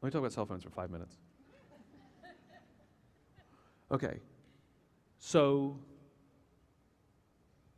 Let me talk about cell phones for 5 minutes. Okay. So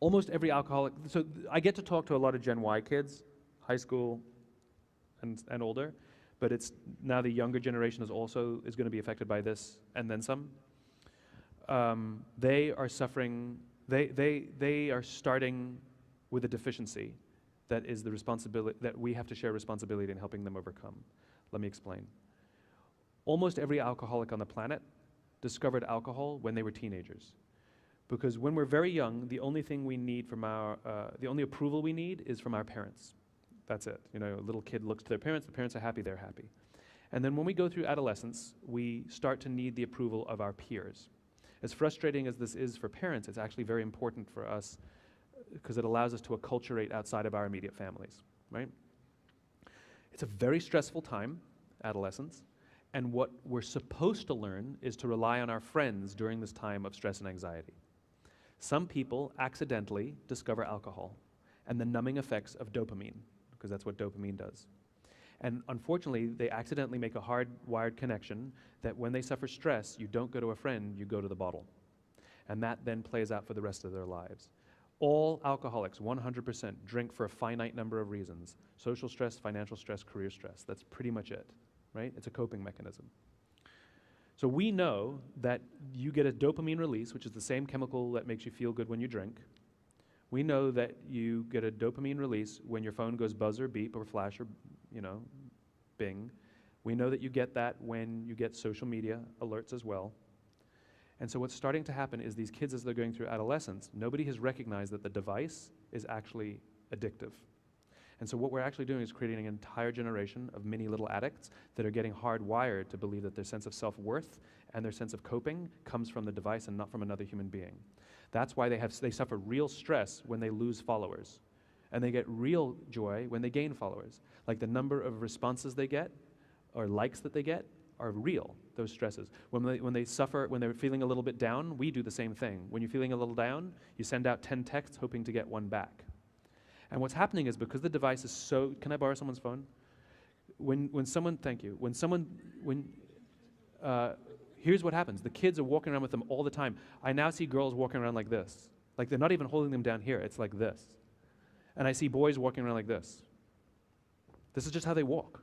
almost every alcoholic, so I get to talk to a lot of Gen Y kids, high school and older, but it's now the younger generation is going to be affected by this and then some. They are suffering, they are starting with a deficiency that is the responsibility, that we have to share responsibility in helping them overcome. Let me explain. Almost every alcoholic on the planet discovered alcohol when they were teenagers. Because when we're very young, the only thing we need from the only approval we need is from our parents. That's it. You know, a little kid looks to their parents, the parents are happy, they're happy. And then when we go through adolescence, we start to need the approval of our peers. As frustrating as this is for parents, it's actually very important for us because it allows us to acculturate outside of our immediate families, right? It's a very stressful time, adolescence, and what we're supposed to learn is to rely on our friends during this time of stress and anxiety. Some people accidentally discover alcohol and the numbing effects of dopamine, because that's what dopamine does. And unfortunately, they accidentally make a hardwired connection that when they suffer stress, you don't go to a friend, you go to the bottle. And that then plays out for the rest of their lives. All alcoholics, 100%, drink for a finite number of reasons. Social stress, financial stress, career stress. That's pretty much it, right? It's a coping mechanism. So we know that you get a dopamine release, which is the same chemical that makes you feel good when you drink. We know that you get a dopamine release when your phone goes buzz or beep or flash or, you know, bing. We know that you get that when you get social media alerts as well. And so what's starting to happen is these kids, as they're going through adolescence, nobody has recognized that the device is actually addictive. And so what we're actually doing is creating an entire generation of mini little addicts that are getting hardwired to believe that their sense of self-worth and their sense of coping comes from the device and not from another human being. That's why they suffer real stress when they lose followers. And they get real joy when they gain followers. Like the number of responses they get or likes that they get are real, those stresses. When they suffer, when they're feeling a little bit down, we do the same thing. When you're feeling a little down, you send out 10 texts hoping to get one back. And what's happening is because the device is so, can I borrow someone's phone? Thank you. Here's what happens. The kids are walking around with them all the time. I now see girls walking around like this. Like they're not even holding them down here, it's like this. And I see boys walking around like this. This is just how they walk.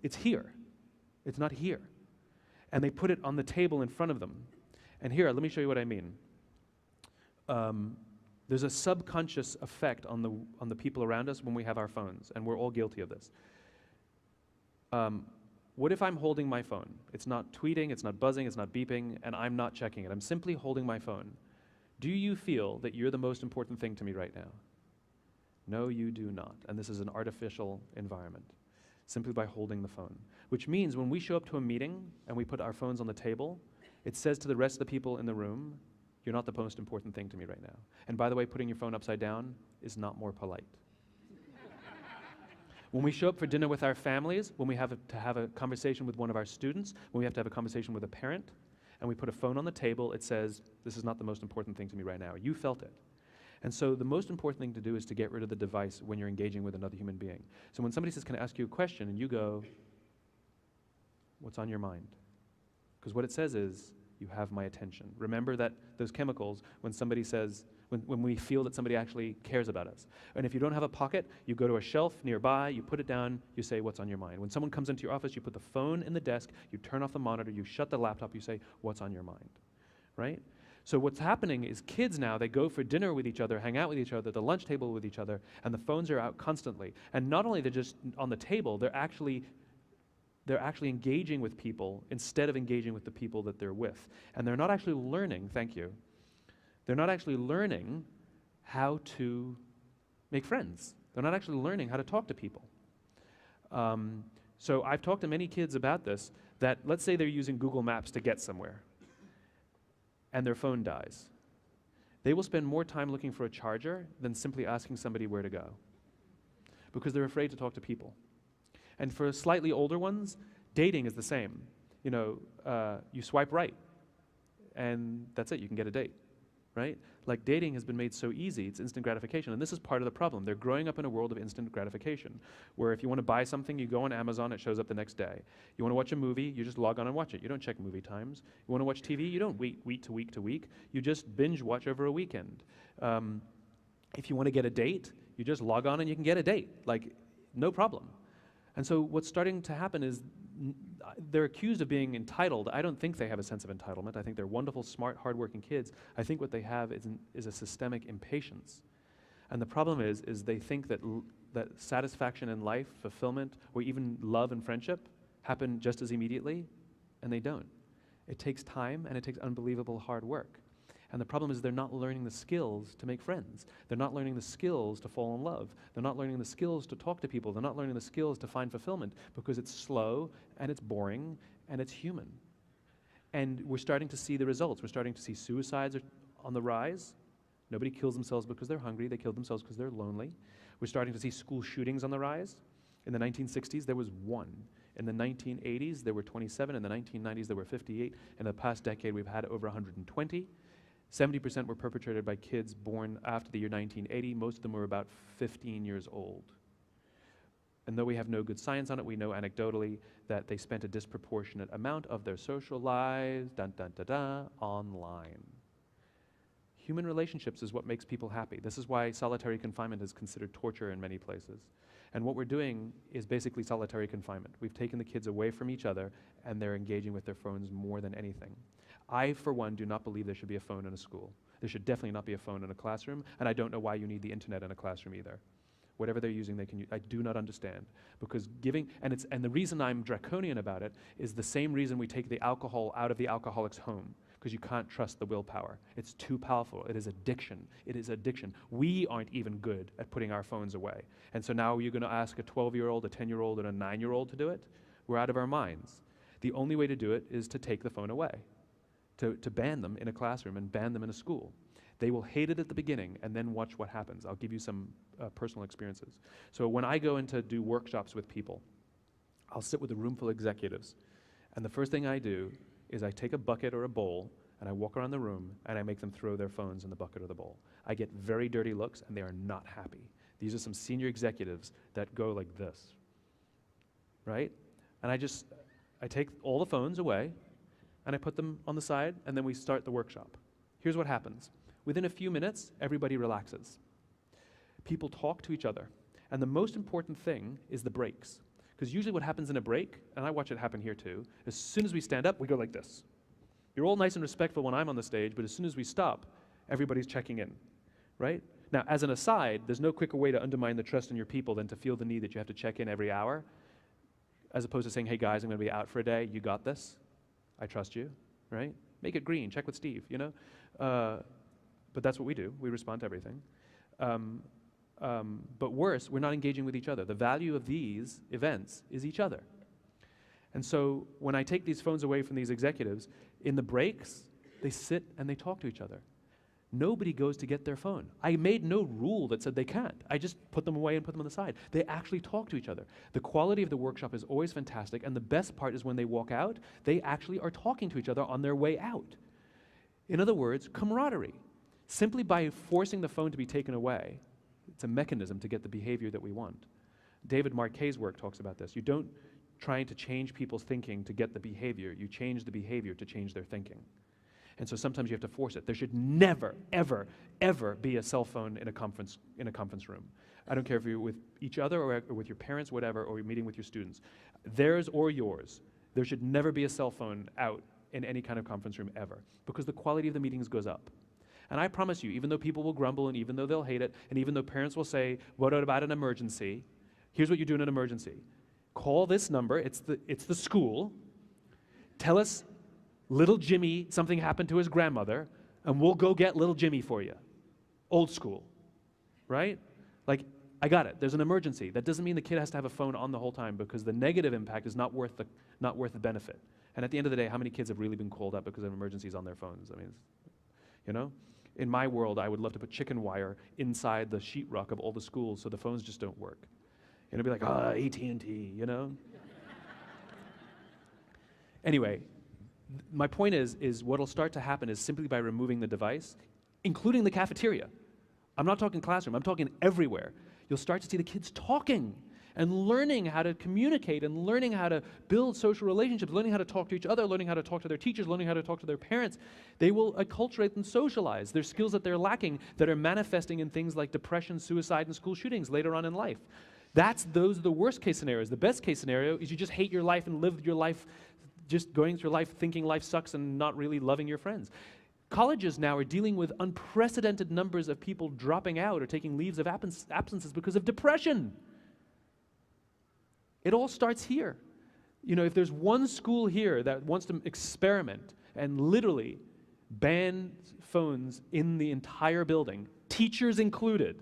It's here. It's not here. And they put it on the table in front of them. And here, let me show you what I mean. There's a subconscious effect on the people around us when we have our phones, and we're all guilty of this. What if I'm holding my phone? It's not tweeting, it's not buzzing, it's not beeping, and I'm not checking it. I'm simply holding my phone. Do you feel that you're the most important thing to me right now? No, you do not. And this is an artificial environment, simply by holding the phone. Which means when we show up to a meeting and we put our phones on the table, it says to the rest of the people in the room, you're not the most important thing to me right now. And by the way, putting your phone upside down is not more polite. When we show up for dinner with our families, when we have to have a conversation with one of our students, when we have to have a conversation with a parent, and we put a phone on the table, it says, this is not the most important thing to me right now. You felt it. And so the most important thing to do is to get rid of the device when you're engaging with another human being. So when somebody says, can I ask you a question? And you go, what's on your mind? Because what it says is, you have my attention. Remember that those chemicals, when somebody says, when we feel that somebody actually cares about us. And if you don't have a pocket, you go to a shelf nearby, you put it down, you say, what's on your mind? When someone comes into your office, you put the phone in the desk, you turn off the monitor, you shut the laptop, you say, what's on your mind, right? So what's happening is kids now, they go for dinner with each other, hang out with each other, the lunch table with each other, and the phones are out constantly. And not only they're just on the table, they're actually engaging with people instead of engaging with the people that they're with. And they're not actually learning, thank you, they're not actually learning how to make friends. They're not actually learning how to talk to people. So I've talked to many kids about this, that let's say they're using Google Maps to get somewhere, and their phone dies. They will spend more time looking for a charger than simply asking somebody where to go, because they're afraid to talk to people. And for slightly older ones, dating is the same. You know, you swipe right, and that's it, you can get a date. right? Like dating has been made so easy, it's instant gratification. And this is part of the problem. They're growing up in a world of instant gratification, where if you want to buy something, you go on Amazon, it shows up the next day. You want to watch a movie, you just log on and watch it. You don't check movie times. You want to watch TV, you don't wait week to week to week. You just binge watch over a weekend. If you want to get a date, you just log on and you can get a date, like no problem. And so what's starting to happen is they're accused of being entitled. I don't think they have a sense of entitlement. I think they're wonderful, smart, hardworking kids. I think what they have is a systemic impatience. And the problem is they think that that satisfaction in life, fulfillment, or even love and friendship happen just as immediately, and they don't. It takes time, and it takes unbelievable hard work. And the problem is they're not learning the skills to make friends. They're not learning the skills to fall in love. They're not learning the skills to talk to people. They're not learning the skills to find fulfillment because it's slow and it's boring and it's human. And we're starting to see the results. We're starting to see suicides on the rise. Nobody kills themselves because they're hungry. They kill themselves because they're lonely. We're starting to see school shootings on the rise. In the 1960s, there was 1. In the 1980s, there were 27. In the 1990s, there were 58. In the past decade, we've had over 120. 70% were perpetrated by kids born after the year 1980. Most of them were about 15 years old. And though we have no good science on it, we know anecdotally that they spent a disproportionate amount of their social lives, online. Human relationships is what makes people happy. This is why solitary confinement is considered torture in many places. And what we're doing is basically solitary confinement. We've taken the kids away from each other, and they're engaging with their phones more than anything. I, for one, do not believe there should be a phone in a school. There should definitely not be a phone in a classroom, and I don't know why you need the internet in a classroom either. Whatever they're using, they can use. I do not understand, because and the reason I'm draconian about it is the same reason we take the alcohol out of the alcoholic's home, because you can't trust the willpower. It's too powerful. It is addiction. It is addiction. We aren't even good at putting our phones away. And so now you're going to ask a 12-year-old, a 10-year-old, and a 9-year-old to do it? We're out of our minds. The only way to do it is to take the phone away, to ban them in a classroom and ban them in a school. They will hate it at the beginning and then watch what happens. I'll give you some personal experiences. So when I go in to do workshops with people, I'll sit with a room full of executives, and the first thing I do is I take a bucket or a bowl and I walk around the room and I make them throw their phones in the bucket or the bowl. I get very dirty looks and they are not happy. These are some senior executives that go like this, right? And I take all the phones away and I put them on the side, and then we start the workshop. Here's what happens. Within a few minutes, everybody relaxes. People talk to each other. And the most important thing is the breaks. Because usually what happens in a break, and I watch it happen here too, as soon as we stand up, we go like this. You're all nice and respectful when I'm on the stage, but as soon as we stop, everybody's checking in, right? Now, as an aside, there's no quicker way to undermine the trust in your people than to feel the need that you have to check in every hour, as opposed to saying, hey guys, I'm going to be out for a day, you got this? I trust you, right? Make it green, check with Steve, you know? But that's what we do. We respond to everything. But worse, we're not engaging with each other. The value of these events is each other. And so when I take these phones away from these executives, in the breaks, they sit and they talk to each other. Nobody goes to get their phone. I made no rule that said they can't. I just put them away and put them on the side. They actually talk to each other. The quality of the workshop is always fantastic, and the best part is when they walk out, they actually are talking to each other on their way out. In other words, camaraderie. Simply by forcing the phone to be taken away, it's a mechanism to get the behavior that we want. David Marquet's work talks about this. You don't try to change people's thinking to get the behavior. You change the behavior to change their thinking. And so sometimes you have to force it. There should never, ever, ever be a cell phone in a conference room. I don't care if you're with each other or with your parents, whatever, or you're meeting with your students. Theirs or yours. There should never be a cell phone out in any kind of conference room ever, because the quality of the meetings goes up. And I promise you, even though people will grumble, and even though they'll hate it, and even though parents will say, what about an emergency? Here's what you do in an emergency. Call this number, it's the school. Tell us, little Jimmy, something happened to his grandmother, and we'll go get little Jimmy for you. Old school, right? Like, I got it, there's an emergency. That doesn't mean the kid has to have a phone on the whole time, because the negative impact is not worth the benefit. And at the end of the day, how many kids have really been called up because of emergencies on their phones? I mean, you know? In my world, I would love to put chicken wire inside the sheetrock of all the schools so the phones just don't work. And it'd be like, AT&T, you know? Anyway, my point is what'll start to happen is simply by removing the device, including the cafeteria. I'm not talking classroom, I'm talking everywhere. You'll start to see the kids talking and learning how to communicate and learning how to build social relationships, learning how to talk to each other, learning how to talk to their teachers, learning how to talk to their parents. They will acculturate and socialize. There's skills that they're lacking that are manifesting in things like depression, suicide, and school shootings later on in life. Those are the worst case scenarios. The best case scenario is you just hate your life and live your life just going through life thinking life sucks and not really loving your friends. Colleges now are dealing with unprecedented numbers of people dropping out or taking leaves of absences because of depression. It all starts here. You know, if there's one school here that wants to experiment and literally ban phones in the entire building, teachers included,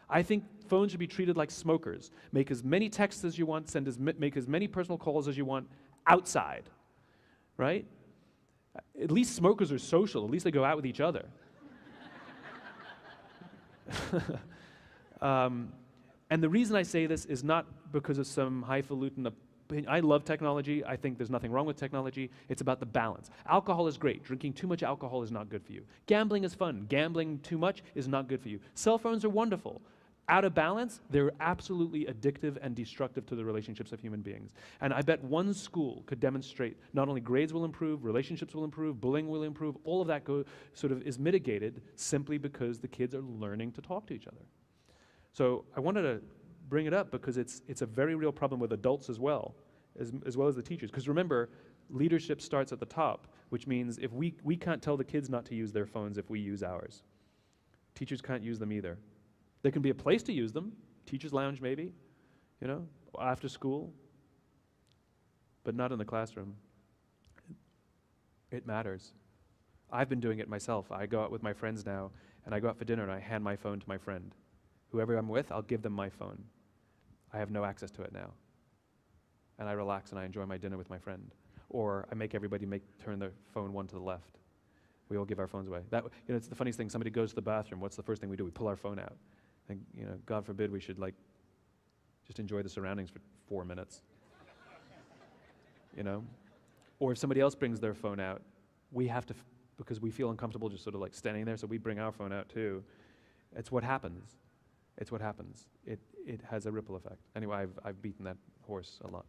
I think phones should be treated like smokers. Make as many texts as you want, make as many personal calls as you want outside, right? At least smokers are social. At least they go out with each other. And the reason I say this is not because of some highfalutin opinion. I love technology. I think there's nothing wrong with technology. It's about the balance. Alcohol is great. Drinking too much alcohol is not good for you. Gambling is fun. Gambling too much is not good for you. Cell phones are wonderful. Out of balance, they're absolutely addictive and destructive to the relationships of human beings. And I bet one school could demonstrate not only grades will improve, relationships will improve, bullying will improve, all of that sort of is mitigated simply because the kids are learning to talk to each other. So I wanted to bring it up because it's a very real problem with adults as well as the teachers. Because remember, leadership starts at the top, which means if we can't tell the kids not to use their phones if we use ours. Teachers can't use them either. There can be a place to use them, teacher's lounge maybe, you know, after school, but not in the classroom. It matters. I've been doing it myself. I go out with my friends now, and I go out for dinner and I hand my phone to my friend. Whoever I'm with, I'll give them my phone. I have no access to it now. And I relax and I enjoy my dinner with my friend. Or I make everybody turn their phone one to the left. We all give our phones away. It's the funniest thing. Somebody goes to the bathroom. What's the first thing we do? We pull our phone out. And, God forbid we should just enjoy the surroundings for 4 minutes. Or if somebody else brings their phone out, we have to, because we feel uncomfortable just sort of standing there, so we bring our phone out too. It's what happens. It's what happens. It has a ripple effect. Anyway, I've beaten that horse a lot.